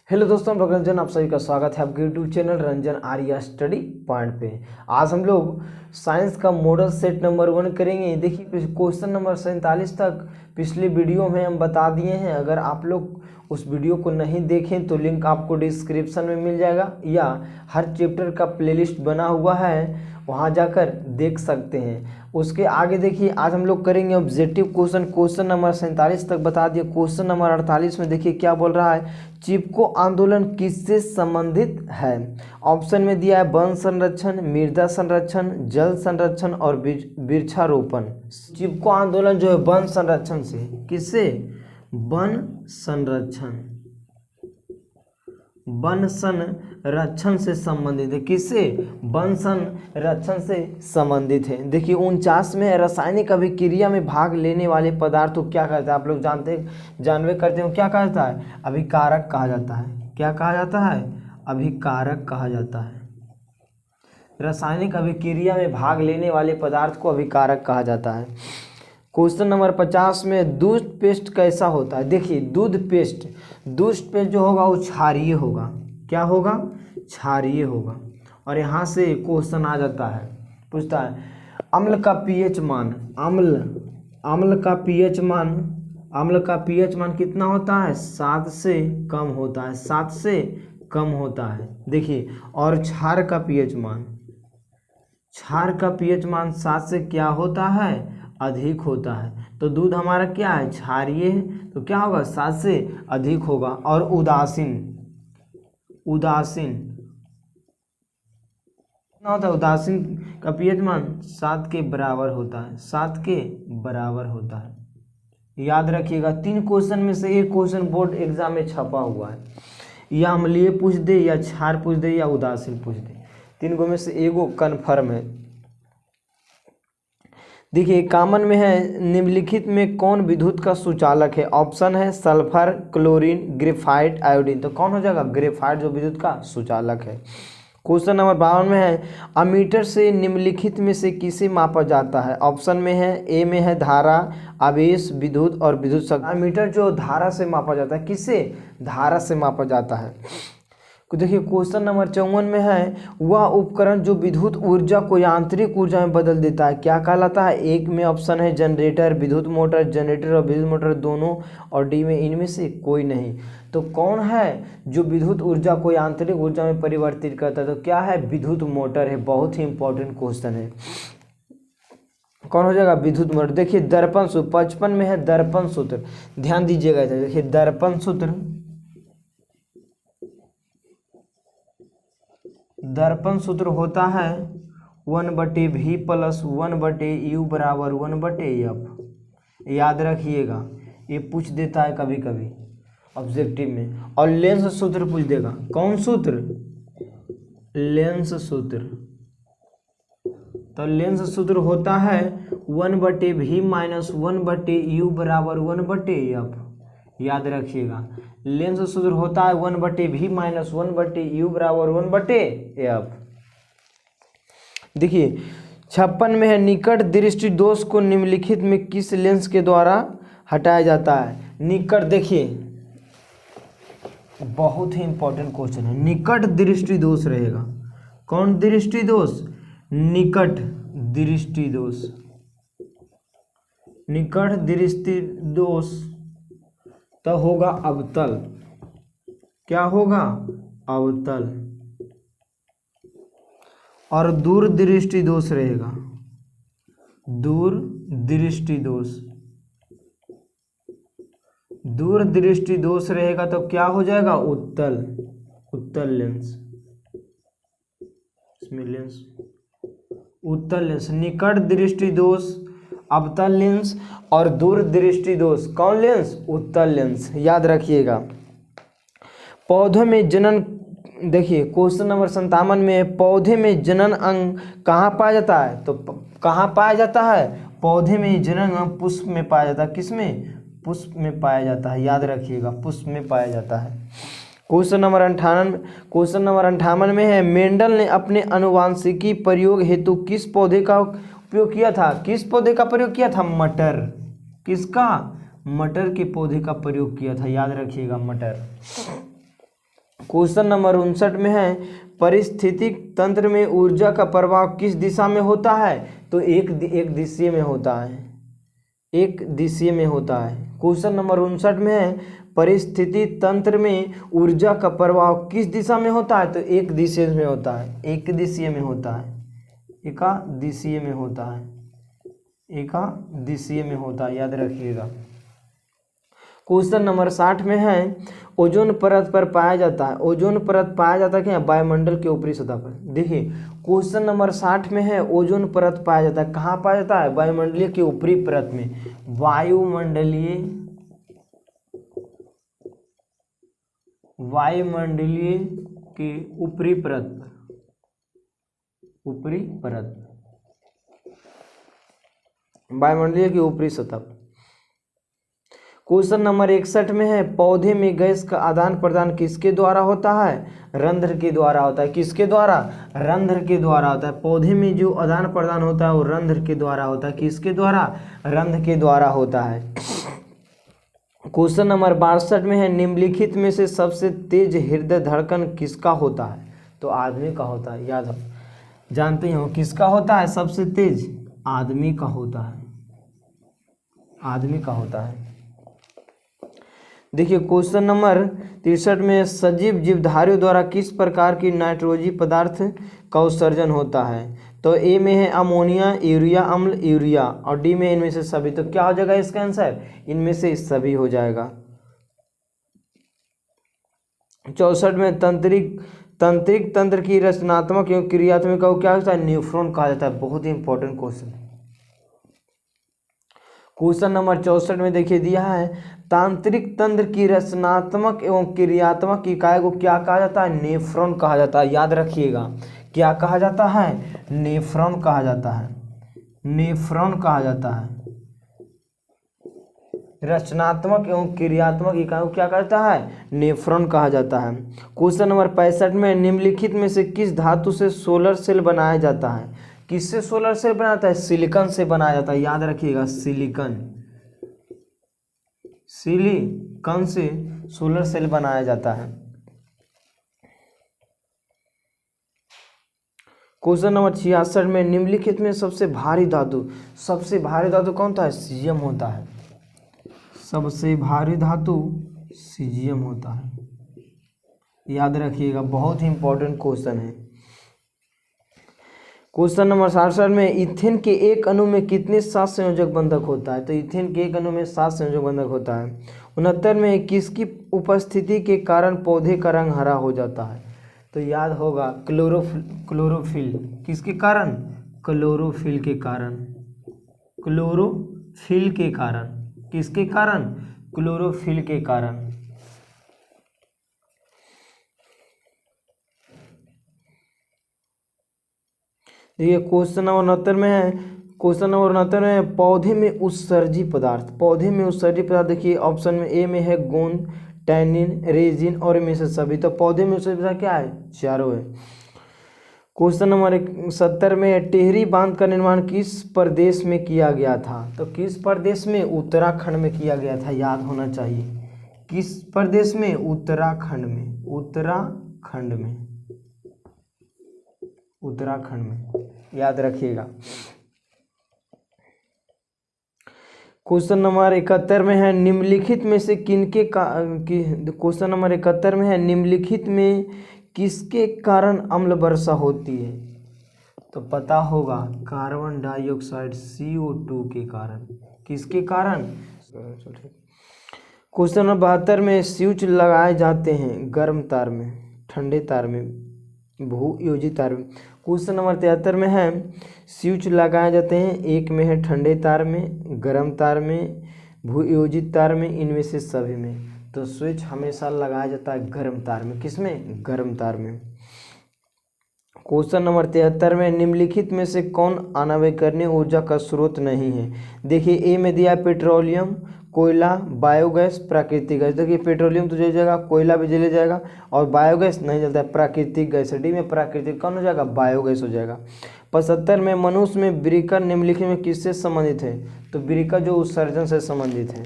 Hello दोस्तों, मैं रंजन, आप सभी का स्वागत है आपके YouTube channel Ranjan Arya study point पे। आज हम लोग साइंस का मॉडल सेट नंबर 1 करेंगे। देखिए क्वेश्चन नंबर 47 तक पिछले वीडियो में हम बता दिए हैं। अगर आप लोग उस वीडियो को नहीं देखें तो लिंक आपको डिस्क्रिप्शन में मिल जाएगा या हर चैप्टर का प्लेलिस्ट बना हुआ है, वहाँ जाकर देख सकते हैं। उसके आगे देखिए आज हम लोग करेंगे ऑब्जेक्टिव क्वेश्चन नंबर 47 तक बता दिए। क्वेश्चन नंबर 48 में देखिए क्या बोल रहा है, चिपको आंदोलन किससे संबंधित है। ऑप्शन में दिया है वन संरक्षण, मृदा संरक्षण, जल संरक्षण और वृक्षारोपण। चिपको आंदोलन जो है वन संरक्षण से, किससे? वन संरक्षण, वन संरक्षण से संबंधित है। किससे? वन संरक्षण से संबंधित है। देखिए 49 में रासायनिक अभिक्रिया में भाग लेने वाले पदार्थ को क्या कहता है? आप लोग जानवे करते हो क्या कहता है? अभिकारक कहा जाता है। क्या कहा जाता है? अभिकारक कहा जाता है। रासायनिक अभिक्रिया में भाग लेने वाले पदार्थ को अभिकारक कहा जाता है। क्वेश्चन नंबर 50 में दूध पेस्ट कैसा होता है। देखिए दूध पेस्ट जो होगा वो क्षारीय होगा। क्या होगा? क्षारीय होगा। और यहाँ से क्वेश्चन आ जाता है, पूछता है अम्ल का पीएच मान, अम्ल का पीएच मान कितना होता है? 7 से कम होता है, 7 से कम होता है। देखिए और क्षार का पीएच मान 7 से क्या होता है? अधिक होता है। तो दूध हमारा क्या है? क्षारीय है, तो क्या होगा? 7 से अधिक होगा। और उदासीन कितना होता है? उदासीन का पीएच मान 7 के बराबर होता है, 7 के बराबर होता है। याद रखिएगा 3 क्वेश्चन में से एक क्वेश्चन बोर्ड एग्जाम में छपा हुआ है। या अम्लीय पूछ दे, या क्षार पूछ दे, या उदासीन पूछ दे, 3 गो में से एगो कन्फर्म है। देखिए कॉमन में है निम्नलिखित में कौन विद्युत का सुचालक है। ऑप्शन है सल्फर, क्लोरीन, ग्रेफाइट, आयोडीन। तो कौन हो जाएगा? ग्रेफाइट जो विद्युत का सुचालक है। क्वेश्चन नंबर 52 में है अमीटर से निम्नलिखित में से किसे मापा जाता है। ऑप्शन में है ए में है धारा, आवेश, विद्युत और विद्युत शक्ति। अमीटर जो धारा से मापा जाता है, किससे? धारा से मापा जाता है। देखिए क्वेश्चन नंबर 54 में है वह उपकरण जो विद्युत ऊर्जा को यांत्रिक ऊर्जा में बदल देता है, क्या कहलाता है? एक में ऑप्शन है जनरेटर, विद्युत मोटर, जनरेटर और विद्युत मोटर दोनों, और डी में इनमें से कोई नहीं। तो कौन है जो विद्युत ऊर्जा को यांत्रिक ऊर्जा में परिवर्तित करता है? तो क्या है? विद्युत मोटर है। बहुत ही इंपॉर्टेंट क्वेश्चन है। कौन हो जाएगा? विद्युत मोटर। देखिए दर्पण सूत्र 55 में है दर्पण सूत्र, ध्यान दीजिएगा। देखिए दर्पण सूत्र होता है 1/v प्लस 1/u बराबर 1/f। याद रखिएगा, ये पूछ देता है कभी कभी ऑब्जेक्टिव में। और लेंस सूत्र पूछ देगा। कौन सूत्र? लेंस सूत्र। तो लेंस सूत्र होता है 1/v माइनस 1/u बराबर 1/f। याद रखिएगा लेंस सूत्र होता है 1/v माइनस 1/u बराबर 1/f। देखिए 56 में है निकट दृष्टि दोष को निम्नलिखित में किस लेंस के द्वारा हटाया जाता है। निकट, देखिए बहुत ही इंपॉर्टेंट क्वेश्चन है। निकट दृष्टि दोष रहेगा। कौन दृष्टि दोष? निकट दृष्टि दोष। निकट दृष्टि दोष तो होगा अवतल। क्या होगा? अवतल। और दूर दृष्टि दोष रहेगा। दूर दृष्टि दोष रहेगा तो क्या हो जाएगा? उत्तल लेंस। इसमें लेंस उत्तल लेंस। निकट दृष्टि दोष अवतल लेंस और दूर दृष्टि दोष कौन लेंस? उत्तल लेंस। याद रखिएगा। पौधों में जनन, देखिए क्वेश्चन नंबर 57 में पौधे में जनन अंग कहाँ पाया जाता है। तो कहाँ पाया जाता है? पौधे में जनन अंग पुष्प में पाया जाता है। किस में? पुष्प में पाया जाता है। याद रखिएगा पुष्प में पाया जाता है। क्वेश्चन नंबर 58 में है मेंडल ने अपने आनुवांशिकी प्रयोग हेतु किस पौधे का उपयोग किया था। किस पौधे का प्रयोग किया था? मटर। किसका? मटर के पौधे का प्रयोग किया था। याद रखिएगा मटर। क्वेश्चन नंबर 59 में है परिस्थितिक तंत्र में ऊर्जा का प्रवाह किस दिशा में होता है? तो एक दिशीय में होता है, एक दिशीय में होता है। क्वेश्चन नंबर 59 में है परिस्थिति तंत्र में ऊर्जा का प्रवाह किस दिशा में होता है? तो एक दिशा में होता है, एक दिशीय में होता है, एका दिशीय में होता है, एका दिशीय में होता है, याद रखिएगा। क्वेश्चन नंबर 60 में है ओजोन परत पर पाया जाता है, ओजोन परत पाया जाता है क्या? वायुमंडल के ऊपरी सतह पर। देखिए क्वेश्चन नंबर 60 में है ओजोन परत पाया जाता है, कहाँ पाया जाता है? वायुमंडलीय के ऊपरी परत में, वायुमंडलीय के ऊपरी परत पर, ऊपरी परत, वायुमंडलीय की ऊपरी सतह पर। क्वेश्चन नंबर 61 में है पौधे में गैस का आदान प्रदान किसके द्वारा होता है? रंध्र के द्वारा होता है। किसके द्वारा? रंध्र के द्वारा होता है। पौधे में जो आदान प्रदान होता है वो रंध्र के द्वारा होता है। किसके द्वारा? रंध्र के द्वारा होता है। क्वेश्चन नंबर 62 में है निम्नलिखित में से सबसे तेज हृदय धड़कन किसका होता है? तो आदमी का होता है, याद हो, जानते हो किसका होता है सबसे तेज? आदमी का होता है, आदमी का होता है। देखिए क्वेश्चन नंबर 63 में सजीव जीवधारियों द्वारा किस प्रकार की नाइट्रोजन पदार्थ का उत्सर्जन होता है? तो ए में है अमोनिया, यूरिया अम्ल, यूरिया, और डी में इनमें से सभी। तो क्या हो जाएगा इसका आंसर? इनमें से सभी हो जाएगा। 64 में तंत्रिक तंत्र की रचनात्मक एवं क्रियात्मक को क्या होता है? न्यूफ्रॉन कहा जाता है। बहुत ही इंपॉर्टेंट क्वेश्चन। क्वेश्चन नंबर 64 में देखिए दिया है तांत्रिक तंत्र की रचनात्मक एवं क्रियात्मक इकाई को क्या कहा जाता है? नेफ्रॉन कहा जाता है। याद रखिएगा, क्या कहा जाता है? नेफ्रॉन कहा जाता है, नेफ्रॉन कहा जाता है। रचनात्मक एवं क्रियात्मक इकाई को क्या कहा जाता है? नेफ्रॉन कहा जाता है। क्वेश्चन नंबर 65 में निम्नलिखित में से किस धातु से सोलर सेल बनाया जाता है? किससे सोलर सेल बनाता है? सिलिकॉन से बनाया जाता है। याद रखिएगा, सिलिकॉन, सिलिकॉन से सोलर सेल बनाया जाता है। क्वेश्चन नंबर 66 में निम्नलिखित में सबसे भारी धातु कौन था? सीजियम होता है। सबसे भारी धातु सीजियम होता है, याद रखिएगा, बहुत ही इंपॉर्टेंट क्वेश्चन है। क्वेश्चन नंबर 67 में इथेन के एक अणु में कितने 7 संयोजक बंधक होता है? तो इथेन के एक अणु में 7 संयोजक बंधक होता है। 69 में किसकी उपस्थिति के कारण पौधे का रंग हरा हो जाता है? तो याद होगा क्लोरोफिल। किसके कारण? क्लोरोफिल के कारण, क्लोरोफिल के कारण। किसके कारण? क्लोरोफिल के कारण। देखिए क्वेश्चन नंबर 69 में है, क्वेश्चन नंबर 69 में है पौधे में उत्सर्जी पदार्थ, पौधे में उत्सर्जी पदार्थ। देखिए ऑप्शन में ए में है गोंद, टैनिन, रेजिन और इनमें से सभी। तो पौधे में उत्सर्जी पदार्थ क्या है? चारों है। क्वेश्चन नंबर 70 में टिहरी बांध का निर्माण किस प्रदेश में किया गया था? तो किस प्रदेश में? उत्तराखंड में किया गया था, याद होना चाहिए। किस प्रदेश में? उत्तराखंड में, उत्तराखंड में, उत्तराखंड में, याद रखिएगा। क्वेश्चन नंबर 71 में है निम्नलिखित में से किनके क्वेश्चन नंबर 71 में है निम्नलिखित में किसके कारण अम्ल वर्षा होती है? तो पता होगा कार्बन डाइऑक्साइड CO2 के कारण। किसके कारण? क्वेश्चन नंबर 72 में स्विच लगाए जाते हैं गर्म तार में, ठंडे तार में, भूयोजित तार में। क्वेश्चन नंबर 73 में है स्विच लगाए जाते हैं, एक में है ठंडे तार में, गर्म तार में, भूयोजित तार में, इनमें से सभी में। तो स्विच हमेशा लगाया जाता है गर्म तार में। किसमें? गर्म तार में। क्वेश्चन नंबर 73 में निम्नलिखित में से कौन अनवीकरणीय ऊर्जा का स्रोत नहीं है? देखिए ए में दिया पेट्रोलियम, कोयला, बायोगैस, प्राकृतिक गैस। देखिए पेट्रोलियम तो जल जाएगा, कोयला भी जल जाएगा, और बायोगैस नहीं जलता है, प्राकृतिक गैस। डी में प्राकृतिक कौन हो जाएगा? बायोगैस हो जाएगा। 75 में मनुष्य में वृक्क निम्नलिखित में किससे संबंधित है? तो वृक्क जो उत्सर्जन से संबंधित है।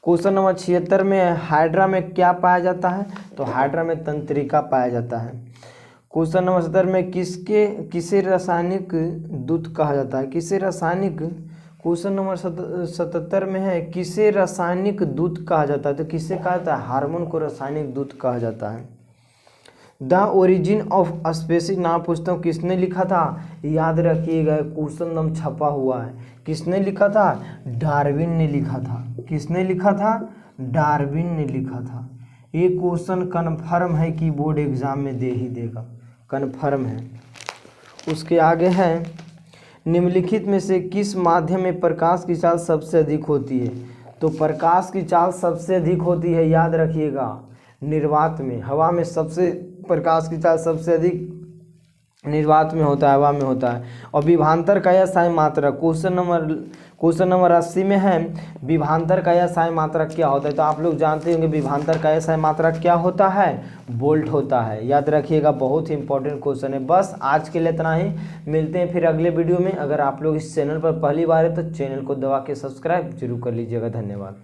क्वेश्चन नंबर 76 में हाइड्रा में क्या पाया जाता है? तो हाइड्रा में तंत्रिका पाया जाता है। क्वेश्चन नंबर 70 में किसे रासायनिक दूत कहा जाता है? किसे रासायनिक, क्वेश्चन नंबर 77 में है किसे रासायनिक दूत कहा जाता है? तो किसे कहा जाता है? हार्मोन को रासायनिक दूत कहा जाता है। द ओरिजिन ऑफ स्पीसीज नाम पुस्तक किसने लिखा था? याद रखिएगा, क्वेश्चन नंबर छपा हुआ है। किसने लिखा था? डार्विन ने लिखा था। किसने लिखा था? डार्विन ने लिखा था। ये क्वेश्चन कन्फर्म है कि बोर्ड एग्जाम में दे ही देगा, कन्फर्म है। उसके आगे है निम्नलिखित में से किस माध्यम में प्रकाश की चाल सबसे अधिक होती है? तो प्रकाश की चाल सबसे अधिक होती है, याद रखिएगा, निर्वात में। हवा में सबसे प्रकाश की चाल सबसे अधिक निर्वात में होता है, हवा में होता है। और विभांतर का यह साई मात्रक, क्वेश्चन नंबर 80 में है विभांतर का यह साई मात्रक क्या होता है? तो आप लोग जानते होंगे विभांतर का यह साई मात्रक क्या होता है? वोल्ट होता है। याद रखिएगा, बहुत ही इंपॉर्टेंट क्वेश्चन है। बस आज के लिए इतना ही, मिलते हैं फिर अगले वीडियो में। अगर आप लोग इस चैनल पर पहली बार है तो चैनल को दबा के सब्सक्राइब जरूर कर लीजिएगा। धन्यवाद।